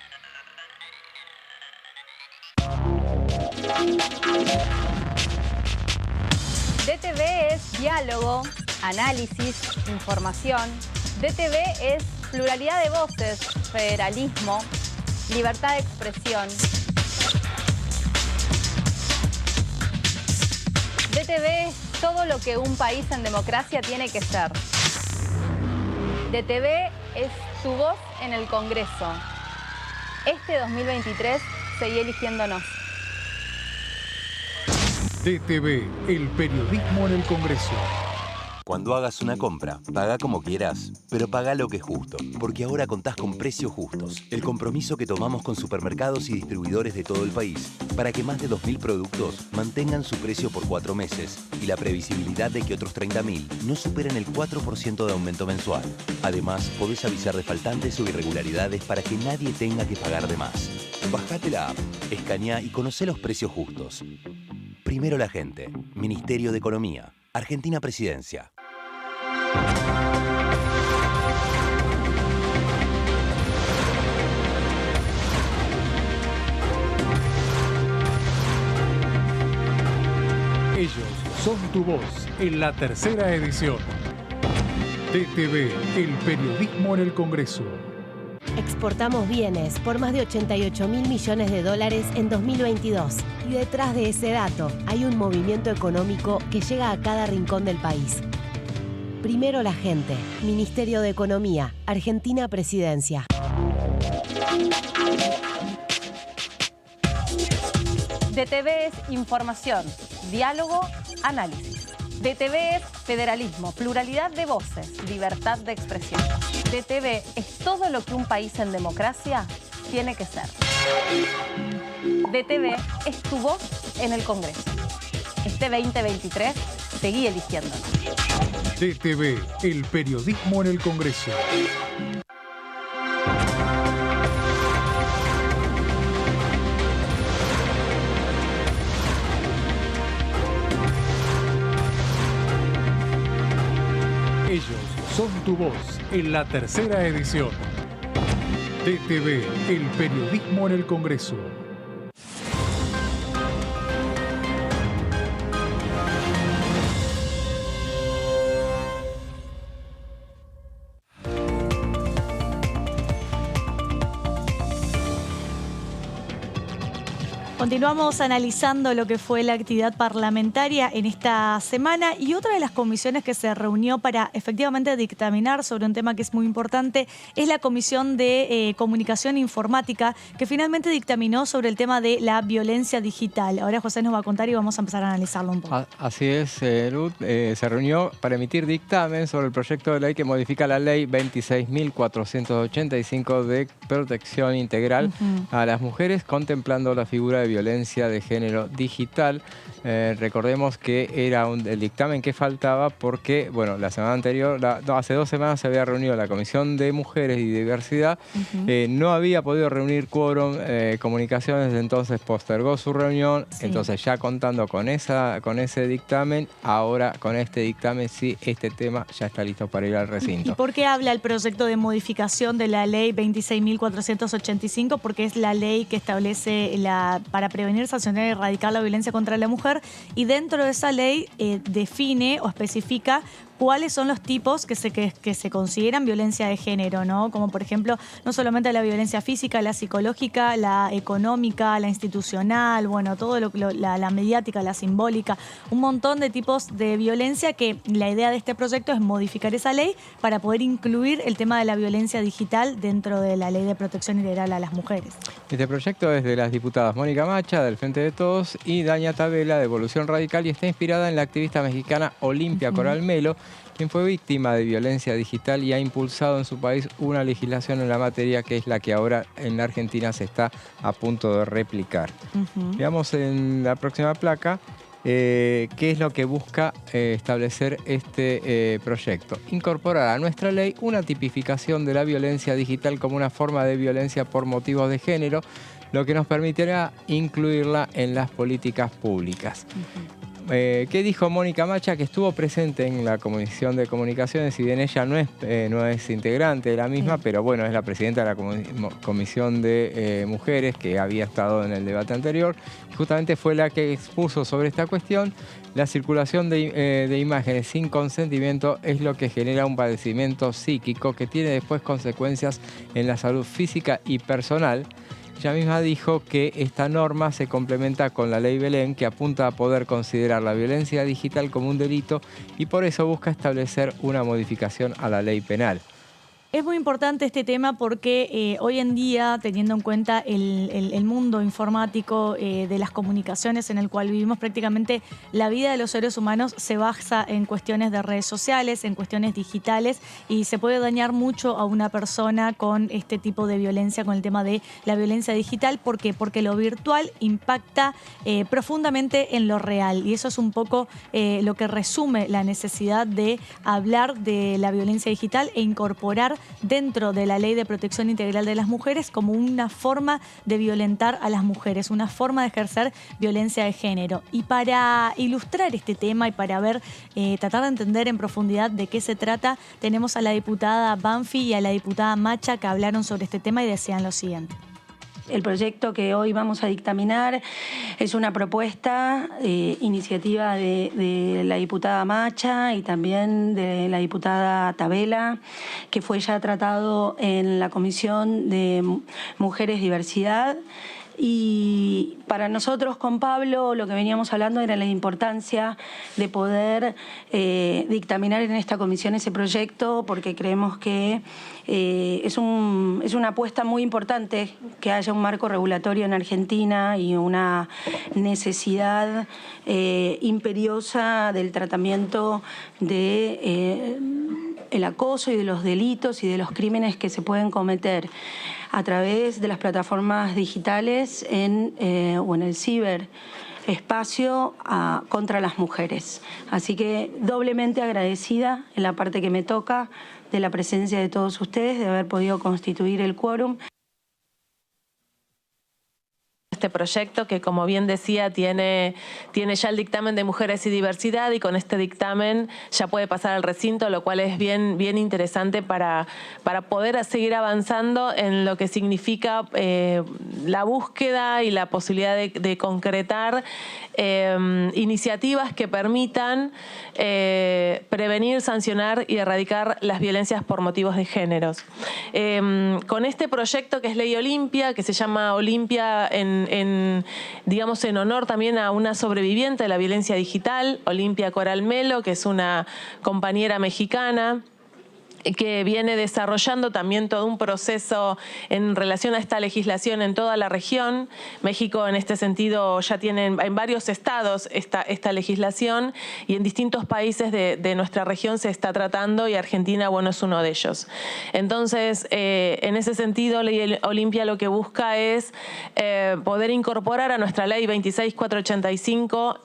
DTV es diálogo, análisis, información. DTV es pluralidad de voces, federalismo, libertad de expresión. DTV es todo lo que un país en democracia tiene que ser. DTV es tu voz en el Congreso. Este 2023 seguí eligiéndonos. DTV, el periodismo en el Congreso. Cuando hagas una compra, paga como quieras, pero paga lo que es justo, porque ahora contás con precios justos. El compromiso que tomamos con supermercados y distribuidores de todo el país para que más de 2.000 productos mantengan su precio por 4 meses y la previsibilidad de que otros 30.000 no superen el 4% de aumento mensual. Además, podés avisar de faltantes o irregularidades para que nadie tenga que pagar de más. Bajate la app, escanea y conocé los precios justos. Primero la gente. Ministerio de Economía. Argentina Presidencia. Ellos son tu voz en la tercera edición. DTV, el periodismo en el Congreso. Exportamos bienes por más de 88.000 millones de dólares en 2022. Y detrás de ese dato hay un movimiento económico que llega a cada rincón del país. Primero la gente. Ministerio de Economía. Argentina Presidencia. DTV es información, diálogo, análisis. DTV es federalismo, pluralidad de voces, libertad de expresión. DTV es todo lo que un país en democracia tiene que ser. DTV es tu voz en el Congreso. Este 2023, seguí eligiéndonos. DTV, el periodismo en el Congreso. Ellos son tu voz en la tercera edición. DTV, el periodismo en el Congreso. Continuamos analizando lo que fue la actividad parlamentaria en esta semana y otra de las comisiones que se reunió para efectivamente dictaminar sobre un tema que es muy importante es la Comisión de Comunicación Informática, que finalmente dictaminó sobre el tema de la violencia digital. Ahora José nos va a contar y vamos a empezar a analizarlo un poco. Así es, Luz. Se reunió para emitir dictamen sobre el proyecto de ley que modifica la ley 26.485 de protección integral a las mujeres, contemplando la figura de violencia de género digital. Recordemos que era el dictamen que faltaba porque, bueno, la semana anterior, hace 2 semanas se había reunido la Comisión de Mujeres y Diversidad. No había podido reunir quórum, Comunicaciones, entonces postergó su reunión. Sí. Entonces ya contando con ese dictamen, ahora con este dictamen sí, este tema ya está listo para ir al recinto. ¿Y por qué habla el proyecto de modificación de la ley 26.485? Porque es la ley que establece para prevenir, sancionar y erradicar la violencia contra la mujer, y dentro de esa ley define o especifica cuáles son los tipos que se consideran violencia de género, ¿no? Como por ejemplo, no solamente la violencia física, la psicológica, la económica, la institucional, bueno, todo la mediática, la simbólica, un montón de tipos de violencia que la idea de este proyecto es modificar esa ley para poder incluir el tema de la violencia digital dentro de la ley de protección integral a las mujeres. Este proyecto es de las diputadas Mónica Macha, del Frente de Todos, y Daña Tabela, de Evolución Radical, y está inspirada en la activista mexicana Olimpia Coral Melo, quien fue víctima de violencia digital y ha impulsado en su país una legislación en la materia que es la que ahora en la Argentina se está a punto de replicar. Veamos en la próxima placa qué es lo que busca establecer este proyecto. Incorporar a nuestra ley una tipificación de la violencia digital como una forma de violencia por motivos de género, lo que nos permitirá incluirla en las políticas públicas. ¿Qué dijo Mónica Macha, que estuvo presente en la Comisión de Comunicaciones? Si bien ella no es integrante de la misma, pero bueno, es la presidenta de la Comisión de Mujeres, que había estado en el debate anterior, y justamente fue la que expuso sobre esta cuestión. La circulación de imágenes sin consentimiento es lo que genera un padecimiento psíquico que tiene después consecuencias en la salud física y personal. Ella misma dijo que esta norma se complementa con la ley Belén, que apunta a poder considerar la violencia digital como un delito y por eso busca establecer una modificación a la ley penal. Es muy importante este tema porque hoy en día, teniendo en cuenta el mundo informático de las comunicaciones en el cual vivimos, prácticamente la vida de los seres humanos se basa en cuestiones de redes sociales, en cuestiones digitales, y se puede dañar mucho a una persona con este tipo de violencia, con el tema de la violencia digital. ¿Por qué? Porque lo virtual impacta profundamente en lo real, y eso es un poco lo que resume la necesidad de hablar de la violencia digital e incorporar dentro de la Ley de Protección Integral de las Mujeres como una forma de violentar a las mujeres, una forma de ejercer violencia de género. Y para ilustrar este tema y para ver, tratar de entender en profundidad de qué se trata, tenemos a la diputada Banfi y a la diputada Macha, que hablaron sobre este tema y decían lo siguiente. El proyecto que hoy vamos a dictaminar es una propuesta, iniciativa de la diputada Macha y también de la diputada Tabela, que fue ya tratado en la Comisión de Mujeres Diversidad. Y para nosotros con Pablo lo que veníamos hablando era la importancia de poder dictaminar en esta comisión ese proyecto, porque creemos que es una apuesta muy importante que haya un marco regulatorio en Argentina y una necesidad imperiosa del tratamiento de el acoso y de los delitos y de los crímenes que se pueden cometer a través de las plataformas digitales o en el ciberespacio contra las mujeres. Así que doblemente agradecida en la parte que me toca de la presencia de todos ustedes, de haber podido constituir el quórum. Este proyecto que, como bien decía, tiene ya el dictamen de Mujeres y Diversidad, y con este dictamen ya puede pasar al recinto, lo cual es bien interesante para poder seguir avanzando en lo que significa la búsqueda y la posibilidad de concretar iniciativas que permitan prevenir, sancionar y erradicar las violencias por motivos de géneros. Con este proyecto, que es Ley Olimpia, que se llama Olimpia digamos en honor también a una sobreviviente de la violencia digital, Olimpia Coral Melo, que es una compañera mexicana que viene desarrollando también todo un proceso en relación a esta legislación en toda la región. México, en este sentido, ya tiene en varios estados esta legislación, y en distintos países de nuestra región se está tratando, y Argentina, bueno, es uno de ellos. Entonces, en ese sentido, Ley Olimpia lo que busca es poder incorporar a nuestra Ley 26485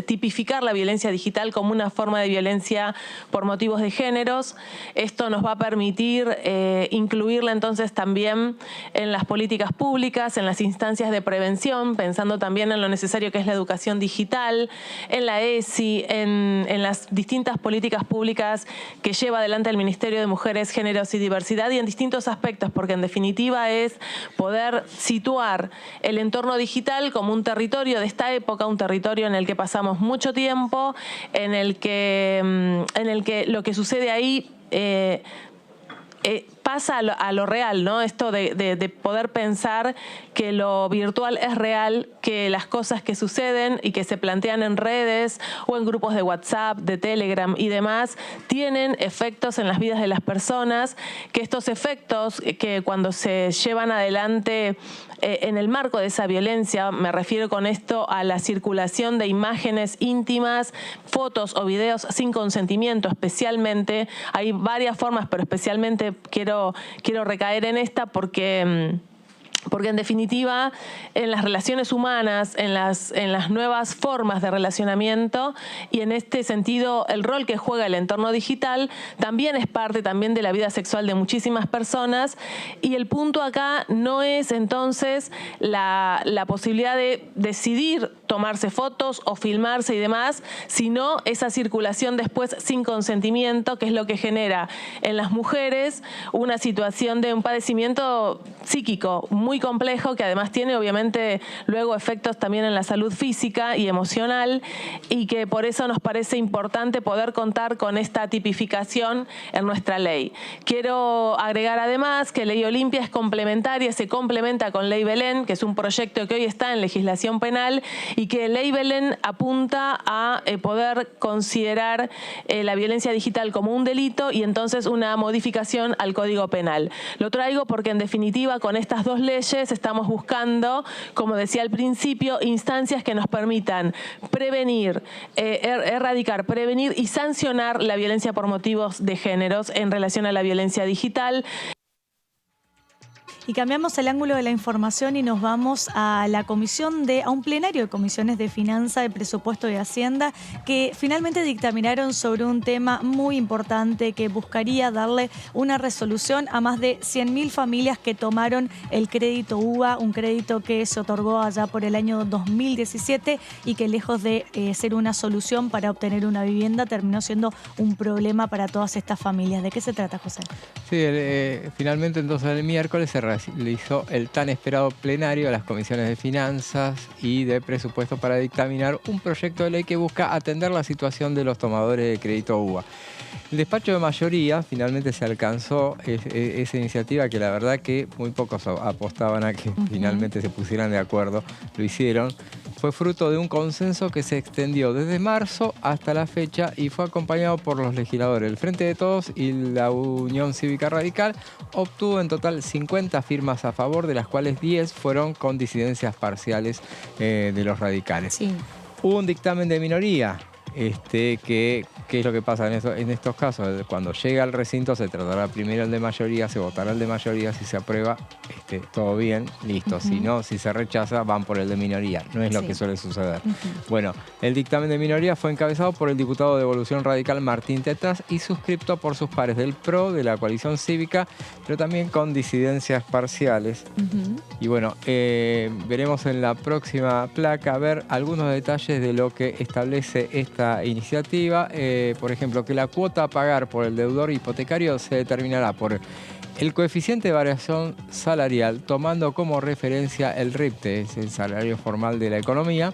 tipificar la violencia digital como una forma de violencia por motivos de géneros. Esto nos va a permitir incluirla entonces también en las políticas públicas, en las instancias de prevención, pensando también en lo necesario que es la educación digital, en la ESI, en las distintas políticas públicas que lleva adelante el Ministerio de Mujeres, Géneros y Diversidad, y en distintos aspectos, porque en definitiva es poder situar el entorno digital como un territorio de esta época, un territorio en el que pasamos mucho tiempo, en el que lo que sucede ahí pasa a lo real, ¿no? Esto de poder pensar que lo virtual es real, que las cosas que suceden y que se plantean en redes o en grupos de WhatsApp, de Telegram y demás, tienen efectos en las vidas de las personas, que estos efectos que cuando se llevan adelante en el marco de esa violencia, me refiero con esto a la circulación de imágenes íntimas, fotos o videos sin consentimiento, especialmente, hay varias formas, pero especialmente quiero recaer en esta porque en definitiva, en las relaciones humanas, en las nuevas formas de relacionamiento, y en este sentido el rol que juega el entorno digital también es parte también de la vida sexual de muchísimas personas, y el punto acá no es entonces la posibilidad de decidir tomarse fotos o filmarse y demás, sino esa circulación después sin consentimiento, que es lo que genera en las mujeres una situación de un padecimiento psíquico muy muy complejo, que además tiene obviamente luego efectos también en la salud física y emocional, y que por eso nos parece importante poder contar con esta tipificación en nuestra ley. Quiero agregar además que Ley Olimpia es complementaria, se complementa con Ley Belén, que es un proyecto que hoy está en legislación penal, y que Ley Belén apunta a poder considerar la violencia digital como un delito y entonces una modificación al Código Penal. Lo traigo porque en definitiva con estas dos leyes estamos buscando, como decía al principio, instancias que nos permitan prevenir, erradicar, prevenir y sancionar la violencia por motivos de géneros en relación a la violencia digital. Y cambiamos el ángulo de la información y nos vamos a un plenario de comisiones de Finanza, de Presupuesto y Hacienda, que finalmente dictaminaron sobre un tema muy importante que buscaría darle una resolución a más de 100.000 familias que tomaron el crédito UBA, un crédito que se otorgó allá por el año 2017 y que lejos de ser una solución para obtener una vivienda, terminó siendo un problema para todas estas familias. ¿De qué se trata, José? Sí, finalmente entonces el miércoles se realizó el tan esperado plenario de las comisiones de Finanzas y de Presupuesto para dictaminar un proyecto de ley que busca atender la situación de los tomadores de crédito UBA. El despacho de mayoría finalmente se alcanzó esa iniciativa que la verdad que muy pocos apostaban a que finalmente se pusieran de acuerdo, lo hicieron. Fue fruto de un consenso que se extendió desde marzo hasta la fecha y fue acompañado por los legisladores del Frente de Todos y la Unión Cívica Radical. Obtuvo en total 50 firmas a favor, de las cuales 10 fueron con disidencias parciales de los radicales. Sí. Hubo un dictamen de minoría. ¿Qué es lo que pasa en estos casos? Cuando llega al recinto se tratará primero el de mayoría, se votará el de mayoría, si se aprueba, todo bien, listo. Si no, si se rechaza, van por el de minoría. No es lo que suele suceder. Bueno, el dictamen de minoría fue encabezado por el diputado de Evolución Radical Martín Tetaz y suscripto por sus pares del PRO, de la coalición cívica, pero también con disidencias parciales. Y bueno, veremos en la próxima placa ver algunos detalles de lo que establece esta iniciativa. Por ejemplo, que la cuota a pagar por el deudor hipotecario se determinará por el coeficiente de variación salarial, tomando como referencia el RIPTE, es el salario formal de la economía.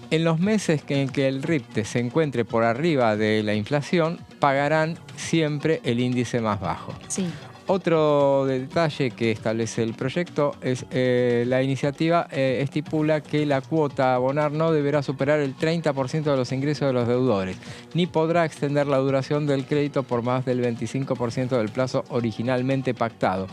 En los meses en que el RIPTE se encuentre por arriba de la inflación, pagarán siempre el índice más bajo. Sí. Otro detalle que establece el proyecto es la iniciativa estipula que la cuota a abonar no deberá superar el 30% de los ingresos de los deudores, ni podrá extender la duración del crédito por más del 25% del plazo originalmente pactado.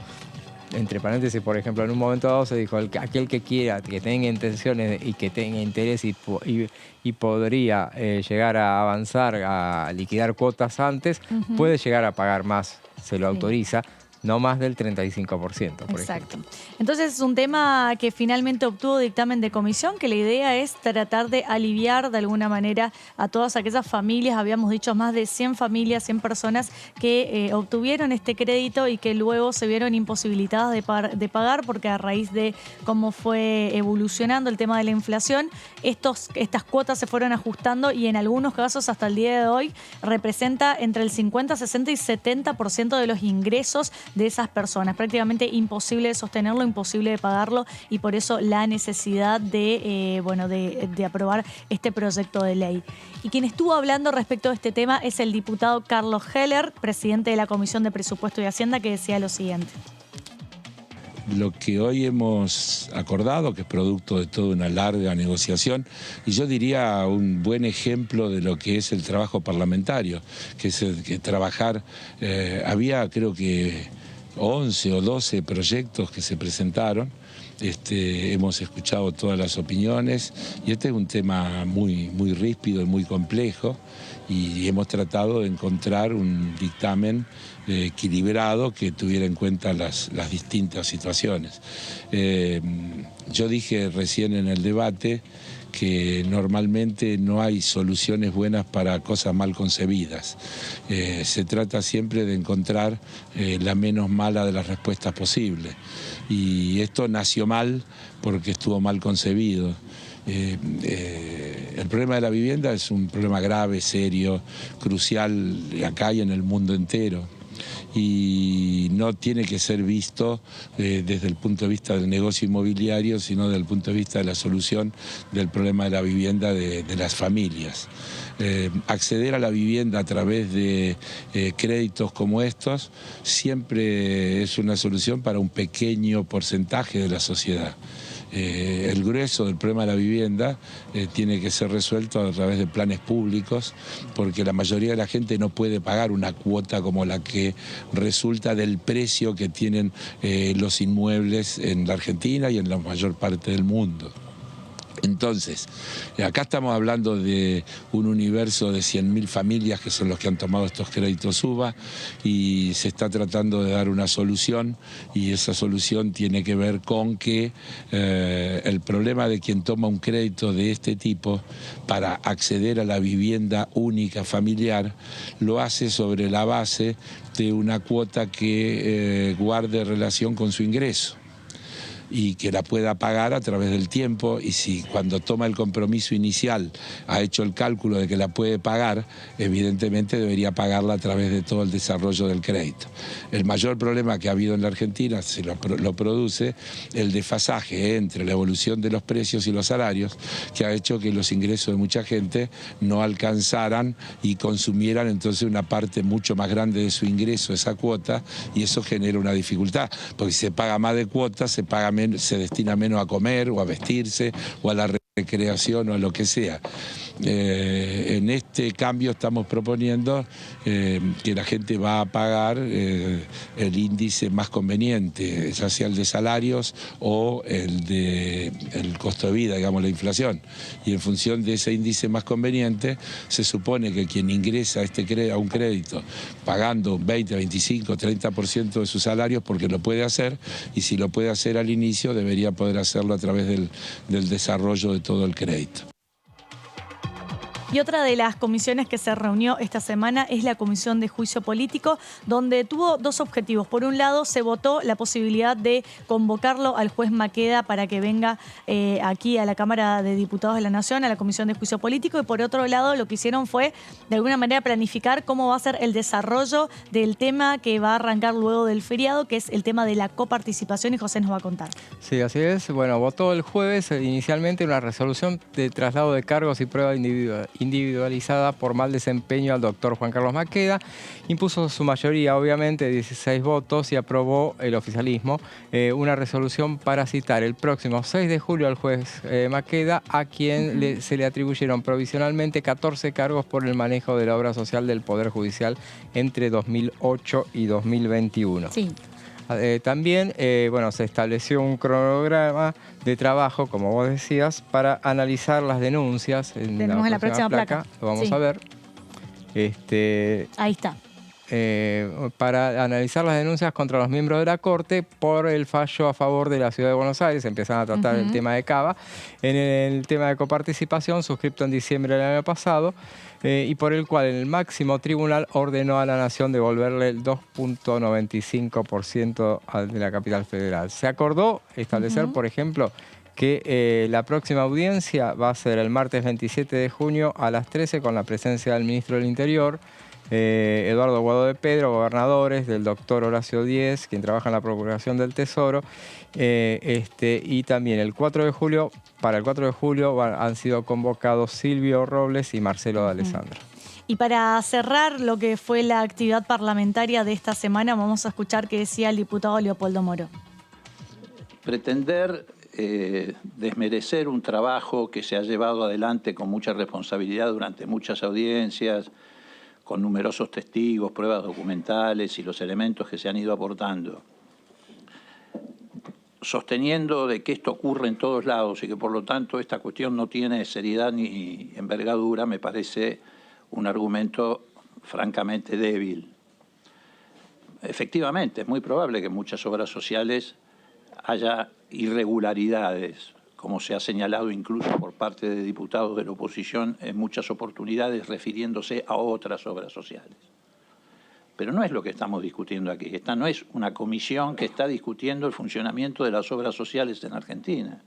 Entre paréntesis, por ejemplo, en un momento dado se dijo aquel que quiera, que tenga intenciones y que tenga interés y podría llegar a avanzar, a liquidar cuotas antes, puede llegar a pagar más, se lo autoriza. No más del 35%, por Exacto. Ejemplo. Entonces es un tema que finalmente obtuvo dictamen de comisión, que la idea es tratar de aliviar de alguna manera a todas aquellas familias, habíamos dicho más de 100 familias, 100 personas que obtuvieron este crédito y que luego se vieron imposibilitadas de pagar porque a raíz de cómo fue evolucionando el tema de la inflación, estas cuotas se fueron ajustando y en algunos casos hasta el día de hoy representa entre el 50, 60 y 70% de los ingresos de esas personas. Prácticamente imposible de sostenerlo, imposible de pagarlo y por eso la necesidad de aprobar este proyecto de ley. Y quien estuvo hablando respecto de este tema es el diputado Carlos Heller, presidente de la Comisión de Presupuesto y Hacienda, que decía lo siguiente. Lo que hoy hemos acordado, que es producto de toda una larga negociación, y yo diría un buen ejemplo de lo que es el trabajo parlamentario, que es que trabajar, había creo que 11 o 12 proyectos que se presentaron, hemos escuchado todas las opiniones y este es un tema muy ríspido y muy complejo y hemos tratado de encontrar un dictamen equilibrado que tuviera en cuenta las distintas situaciones. Yo dije recién en el debate que normalmente no hay soluciones buenas para cosas mal concebidas. Se trata siempre de encontrar la menos mala de las respuestas posibles. Y esto nació mal porque estuvo mal concebido. El problema de la vivienda es un problema grave, serio, crucial acá y en el mundo entero. y no tiene que ser visto desde el punto de vista del negocio inmobiliario, sino desde el punto de vista de la solución del problema de la vivienda de las familias. Acceder a la vivienda a través de créditos como estos siempre es una solución para un pequeño porcentaje de la sociedad. El grueso del problema de la vivienda tiene que ser resuelto a través de planes públicos, porque la mayoría de la gente no puede pagar una cuota como la que resulta del precio que tienen los inmuebles en la Argentina y en la mayor parte del mundo. Entonces, acá estamos hablando de un universo de 100.000 familias que son los que han tomado estos créditos UBA y se está tratando de dar una solución, y esa solución tiene que ver con que el problema de quien toma un crédito de este tipo para acceder a la vivienda única familiar lo hace sobre la base de una cuota que guarde relación con su ingreso y que la pueda pagar a través del tiempo, y si cuando toma el compromiso inicial ha hecho el cálculo de que la puede pagar, evidentemente debería pagarla a través de todo el desarrollo del crédito. El mayor problema que ha habido en la Argentina se lo produce el desfasaje entre la evolución de los precios y los salarios, que ha hecho que los ingresos de mucha gente no alcanzaran y consumieran entonces una parte mucho más grande de su ingreso, esa cuota, y eso genera una dificultad, porque si se paga más de cuotas, se destina menos a comer o a vestirse o a la recreación o a lo que sea. En este cambio estamos proponiendo que la gente va a pagar el índice más conveniente, ya sea el de salarios o el costo de vida, digamos, la inflación. Y en función de ese índice más conveniente, se supone que quien ingresa a un crédito pagando 20, 25, 30% de sus salarios, porque lo puede hacer, y si lo puede hacer al inicio, debería poder hacerlo a través del desarrollo de todo el crédito. Y otra de las comisiones que se reunió esta semana es la Comisión de Juicio Político, donde tuvo dos objetivos. Por un lado, se votó la posibilidad de convocarlo al juez Maqueda para que venga aquí a la Cámara de Diputados de la Nación, a la Comisión de Juicio Político. Y por otro lado, lo que hicieron fue, de alguna manera, planificar cómo va a ser el desarrollo del tema que va a arrancar luego del feriado, que es el tema de la coparticipación, y José nos va a contar. Sí, así es. Bueno, votó el jueves inicialmente una resolución de traslado de cargos y prueba individualizada por mal desempeño al doctor Juan Carlos Maqueda. Impuso su mayoría, obviamente, 16 votos, y aprobó el oficialismo una resolución para citar el próximo 6 de julio al juez Maqueda, a quien se le atribuyeron provisionalmente 14 cargos por el manejo de la obra social del Poder Judicial entre 2008 y 2021. Sí. También bueno, se estableció un cronograma de trabajo, como vos decías, para analizar las denuncias. Tenemos en la próxima placa. Lo vamos a ver. Ahí está. Para analizar las denuncias contra los miembros de la Corte por el fallo a favor de la Ciudad de Buenos Aires. Empiezan a tratar el tema de Cava. En el tema de coparticipación, suscripto en diciembre del año pasado, y por el cual el máximo tribunal ordenó a la Nación devolverle el 2.95% de la capital federal. Se acordó establecer, por ejemplo, que la próxima audiencia va a ser el martes 27 de junio a las 13 con la presencia del ministro del Interior, Eduardo Guado de Pedro, gobernadores, del doctor Horacio Díez, quien trabaja en la Procuración del Tesoro, y también el 4 de julio, para el 4 de julio han sido convocados Silvio Robles y Marcelo D'Alessandro. Y para cerrar lo que fue la actividad parlamentaria de esta semana, vamos a escuchar qué decía el diputado Leopoldo Moro. Pretender desmerecer un trabajo que se ha llevado adelante con mucha responsabilidad durante muchas audiencias, con numerosos testigos, pruebas documentales y los elementos que se han ido aportando, sosteniendo de que esto ocurre en todos lados y que por lo tanto esta cuestión no tiene seriedad ni envergadura, me parece un argumento francamente débil. Efectivamente, es muy probable que en muchas obras sociales haya irregularidades, como se ha señalado incluso por parte de diputados de la oposición en muchas oportunidades refiriéndose a otras obras sociales. Pero no es lo que estamos discutiendo aquí. Esta no es una comisión que está discutiendo el funcionamiento de las obras sociales en Argentina.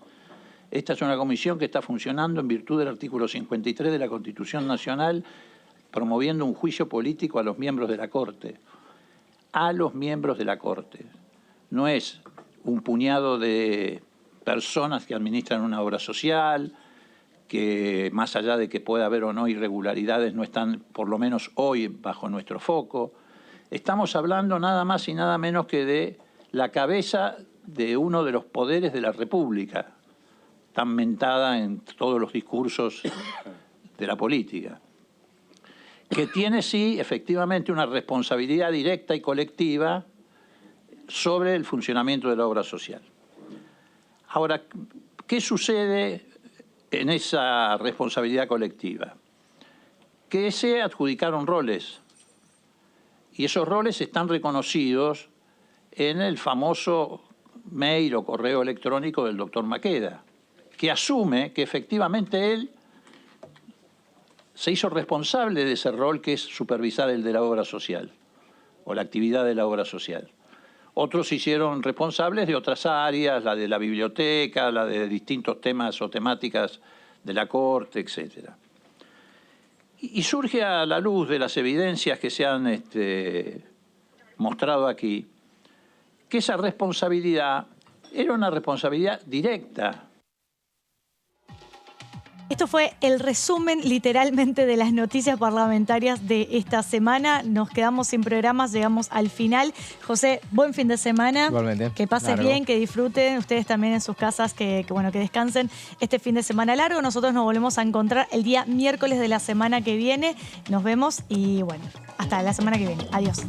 Esta es una comisión que está funcionando en virtud del artículo 53 de la Constitución Nacional, promoviendo un juicio político a los miembros de la Corte. a los miembros de la Corte. No es un puñado de personas que administran una obra social, que más allá de que pueda haber o no irregularidades, no están, por lo menos hoy, bajo nuestro foco. Estamos hablando nada más y nada menos que de la cabeza de uno de los poderes de la República, tan mentada en todos los discursos de la política, que tiene, sí, efectivamente, una responsabilidad directa y colectiva sobre el funcionamiento de la obra social. Ahora, ¿qué sucede en esa responsabilidad colectiva? Que se adjudicaron roles, y esos roles están reconocidos en el famoso mail o correo electrónico del doctor Maqueda, que asume que efectivamente él se hizo responsable de ese rol que es supervisar el de la obra social, o la actividad de la obra social. Otros se hicieron responsables de otras áreas, la de la biblioteca, la de distintos temas o temáticas de la Corte, etc. Y surge a la luz de las evidencias que se han mostrado aquí, que esa responsabilidad era una responsabilidad directa. Esto fue el resumen literalmente de las noticias parlamentarias de esta semana. Nos quedamos sin programas, llegamos al final. José, buen fin de semana. Igualmente. Que pases bien, que disfruten. Ustedes también en sus casas, que descansen este fin de semana largo. Nosotros nos volvemos a encontrar el día miércoles de la semana que viene. Nos vemos y bueno, hasta la semana que viene. Adiós.